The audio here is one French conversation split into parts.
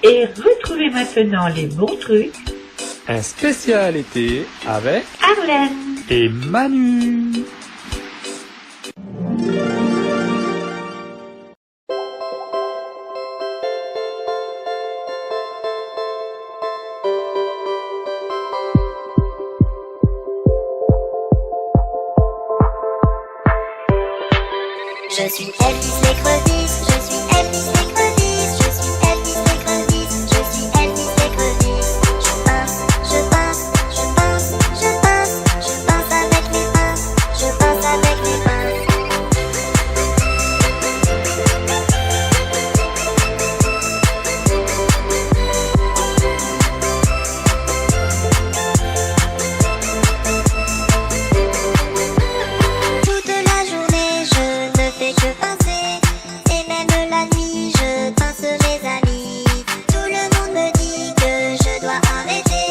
Et retrouvez maintenant les bons trucs. Un spécial été avec Arlène et Manu. Je suis Elvis l'écrevisse, je suis Elvis l'écrevisse, je suis Elvis l'écrevisse, je suis Elvis l'écrevisse. Je pince, je pince, je pince, je pince, je pince avec mes pinces, je pince avec mes pinces. Toute la journée je ne fais que pincer, et même la nuit je pince mes amis. Tout le monde me dit que je dois arrêter,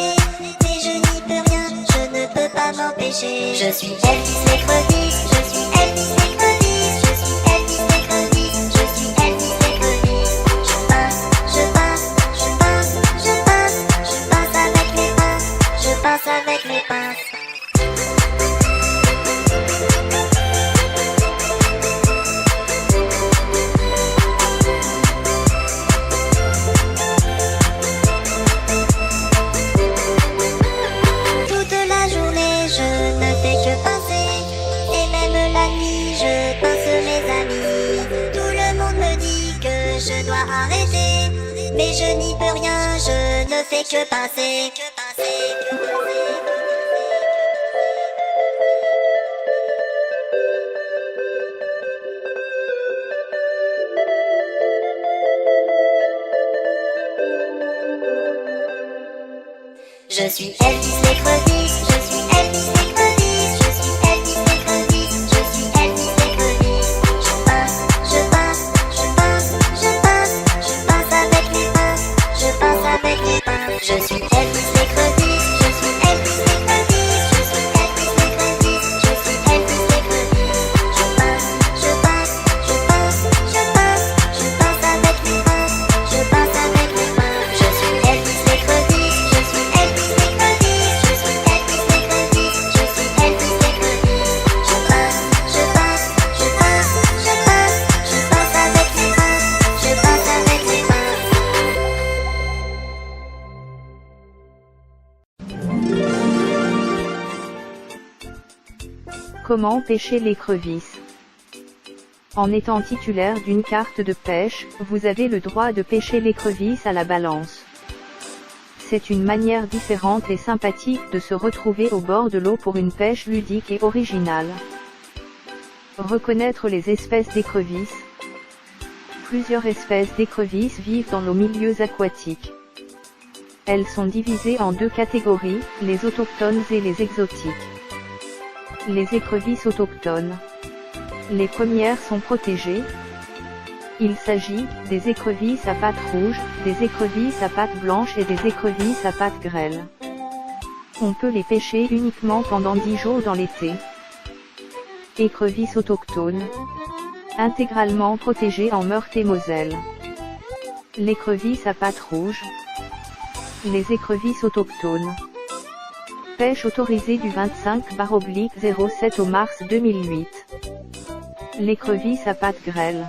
mais je n'y peux rien, je ne peux pas m'empêcher. Je suis Elvis l'écrevisse, je suis Elvis l'écrevisse, je suis Elvis l'écrevisse, je suis Elvis l'écrevisse. Je pince, je pince, je pince, je pince, je pince avec mes pinces, je pince avec mes pinces. Toute la journée je ne fais que pincer, et même la nuit je pince mes amis. Tout le monde me dit que je dois arrêter, mais je n'y peux rien, je ne fais que pincer. Je suis Elvis l'écrevisse, je suis Elvis l'écrevisse, je suis Elvis l'écrevisse, je suis Elvis l'écrevisse. Je pince, je pince, je pince, je pince, je pince avec mes pinces, je pince avec mes pinces. Je suis Elvis l'écrevisse, je suis Elvis l'écrevisse, je suis Elvis l'écrevisse, je suis Elvis l'écrevisse. Je pince, je pince, je pince, je pince, je pince avec mes pinces, je pince avec mes pinces. Je suis Elvis l'écrevisse, je suis Elvis l'écrevisse, je suis Elvis l'écrevisse, je suis Elvis l'écrevisse. Je pince, je pince, je pince, je pince, je pince avec mes pinces, je pince avec mes pinces. Comment pêcher l'écrevisse? En étant titulaire d'une carte de pêche, vous avez le droit de pêcher l'écrevisse à la balance. C'est une manière différente et sympathique de se retrouver au bord de l'eau pour une pêche ludique et originale. Reconnaître les espèces d'écrevisses. Plusieurs espèces d'écrevisses vivent dans nos milieux aquatiques. Elles sont divisées en deux catégories, les autochtones et les exotiques. Les écrevisses autochtones. Les premières sont protégées. Il s'agit des écrevisses à pattes rouges, des écrevisses à pattes blanches et des écrevisses à pattes grêles. On peut les pêcher uniquement pendant 10 jours dans l'été. Écrevisses autochtones. Intégralement protégées en Meurthe-et-Moselle. L'écrevisse à pattes rouges. Les écrevisses autochtones. Pêche autorisée du 25/07 au mars 2008. L'écrevisse à pattes grêles.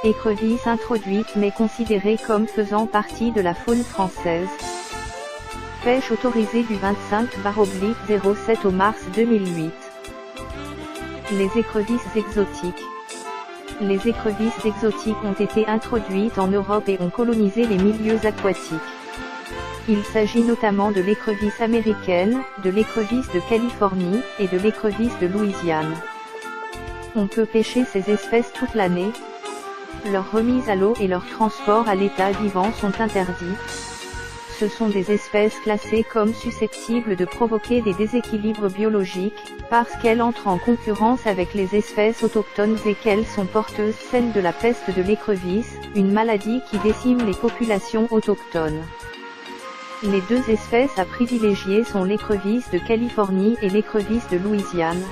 Écrevisse introduite mais considérée comme faisant partie de la faune française. Pêche autorisée du 25/07 au mars 2008. Les écrevisses exotiques. Les écrevisses exotiques ont été introduites en Europe et ont colonisé les milieux aquatiques. Il s'agit notamment de l'écrevisse américaine, de l'écrevisse de Californie, et de l'écrevisse de Louisiane. On peut pêcher ces espèces toute l'année. Leur remise à l'eau et leur transport à l'état vivant sont interdits. Ce sont des espèces classées comme susceptibles de provoquer des déséquilibres biologiques, parce qu'elles entrent en concurrence avec les espèces autochtones et qu'elles sont porteuses saines de la peste de l'écrevisse, une maladie qui décime les populations autochtones. Les deux espèces à privilégier sont l'écrevisse de Californie et l'écrevisse de Louisiane.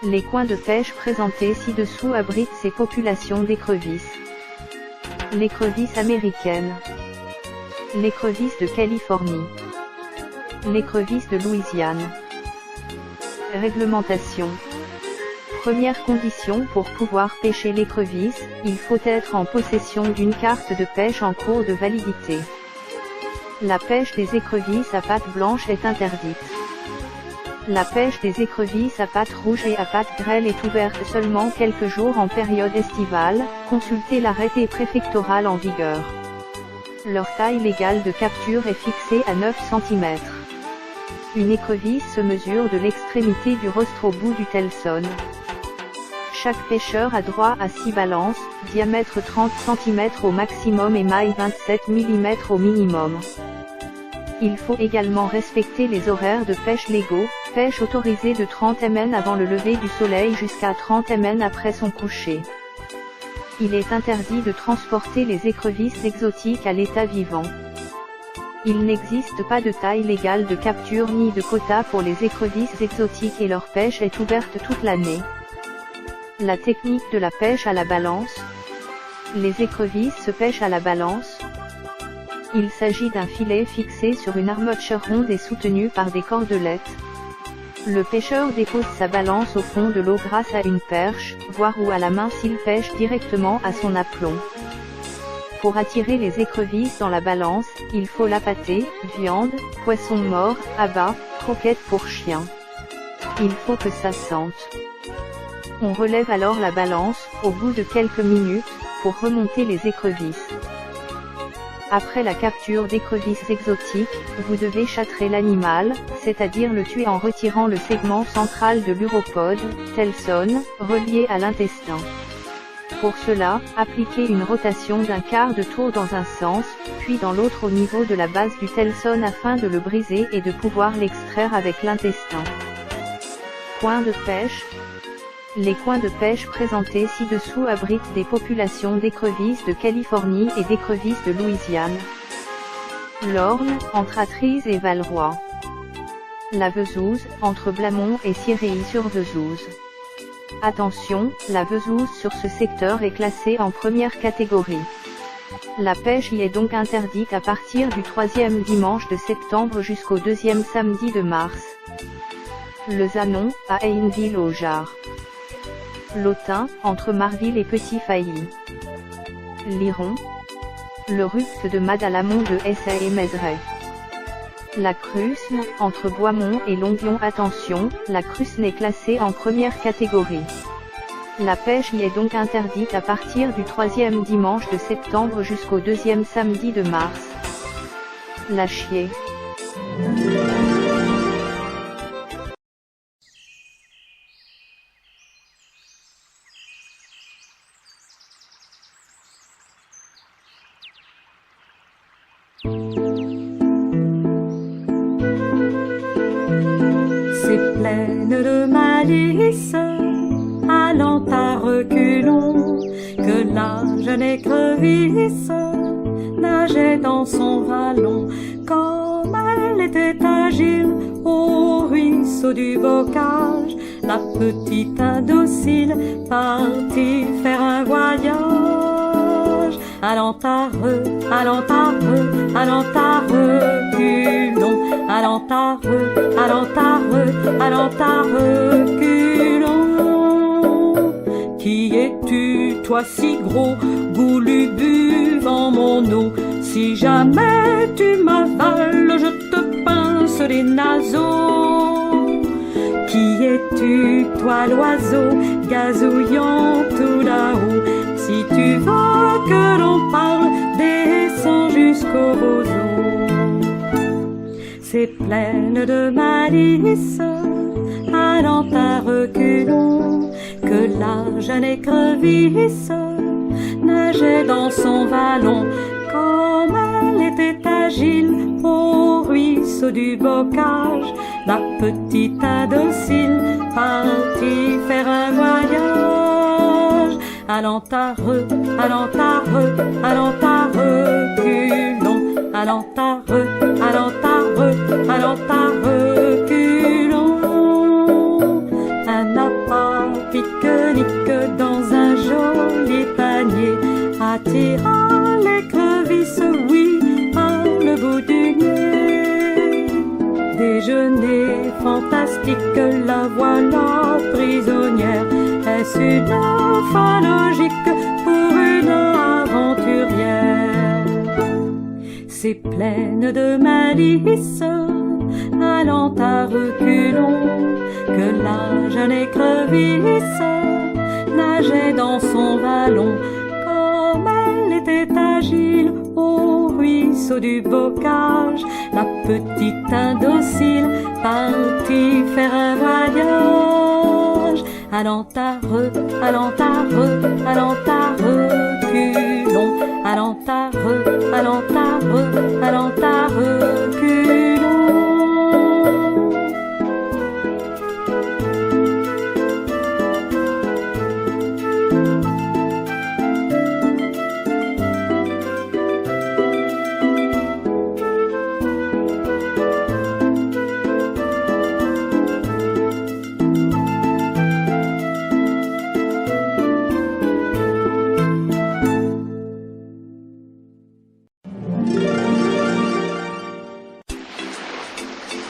Les coins de pêche présentés ci-dessous abritent ces populations d'écrevisses. L'écrevisse américaine. L'écrevisse de Californie. L'écrevisse de Louisiane. Réglementation. Première condition pour pouvoir pêcher l'écrevisse, il faut être en possession d'une carte de pêche en cours de validité. La pêche des écrevisses à pattes blanches est interdite. La pêche des écrevisses à pattes rouges et à pattes grêles est ouverte seulement quelques jours en période estivale, consultez l'arrêté préfectoral en vigueur. Leur taille légale de capture est fixée à 9 cm. Une écrevisse se mesure de l'extrémité du rostre au bout du telson. Chaque pêcheur a droit à 6 balances, diamètre 30 cm au maximum et maille 27 mm au minimum. Il faut également respecter les horaires de pêche légaux, pêche autorisée de 30 mn avant le lever du soleil jusqu'à 30 mn après son coucher. Il est interdit de transporter les écrevisses exotiques à l'état vivant. Il n'existe pas de taille légale de capture ni de quota pour les écrevisses exotiques et leur pêche est ouverte toute l'année. La technique de la pêche à la balance. Les écrevisses se pêchent à la balance. Il s'agit d'un filet fixé sur une armature ronde et soutenu par des cordelettes. Le pêcheur dépose sa balance au fond de l'eau grâce à une perche, voire ou à la main s'il pêche directement à son aplomb. Pour attirer les écrevisses dans la balance, il faut l'appâter, viande, poisson mort, abats, croquettes pour chien. Il faut que ça sente. On relève alors la balance, au bout de quelques minutes, pour remonter les écrevisses. Après la capture d'écrevisses exotiques, vous devez châtrer l'animal, c'est-à-dire le tuer en retirant le segment central de l'uropode, telson, relié à l'intestin. Pour cela, appliquez une rotation d'un quart de tour dans un sens, puis dans l'autre au niveau de la base du telson afin de le briser et de pouvoir l'extraire avec l'intestin. Coins de pêche. Les coins de pêche présentés ci-dessous abritent des populations d'écrevisses de Californie et d'écrevisses de Louisiane. L'Orne, entre Atrise et Valroy. La Vesouse, entre Blamont et Ciréy-sur-Vesouse. Attention, la Vesouse sur ce secteur est classée en première catégorie. La pêche y est donc interdite à partir du 3e dimanche de septembre jusqu'au 2e samedi de mars. Le Zanon, à Hayneville au Jard. L'Autun, entre Marville et Petit-Failly. Liron. Le Rupt de Madalamont de Essay et Mézeray. La Crusne, entre Boismont et Longuyon. Attention, la Crusne est classée en première catégorie. La pêche y est donc interdite à partir du 3e dimanche de septembre jusqu'au 2e samedi de mars. La Chier. C'est pleine de malice, allant à reculons, que la jeune écrevisse nageait dans son vallon. Comme elle était agile au ruisseau du bocage, la petite indocile partit faire un voyage. Allant à reculons, allant à reculons. Qui es-tu, toi si gros, goulu buvant mon eau? Si jamais tu m'avales, je te pince les naseaux. Qui es-tu, toi l'oiseau, gazouillant tout là-haut? Si tu veux que l'on parle, descends jusqu'au roseau. C'est pleine de malice, allant à reculons, que la jeune écrevisse nageait dans son vallon. Comme elle était agile au ruisseau du bocage, la petite indocile partit faire un voyage. Allant à reculons, allant à reculons. Un appât pique-nique dans un joli panier attira pratique, la voilà prisonnière. Est-ce une fin logique pour une aventurière? C'est pleine de malice, allant à reculons, que la jeune écrevisse nageait dans son vallon. Comme elle était agile au ruisseau du bocage, la petite indocile partit faire un voyage. Allant à reculons, allant à reculons.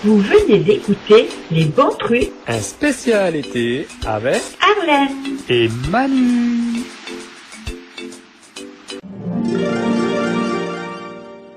Vous venez d'écouter Les Bons Trucs Un spécial été avec Arlène. et Manu.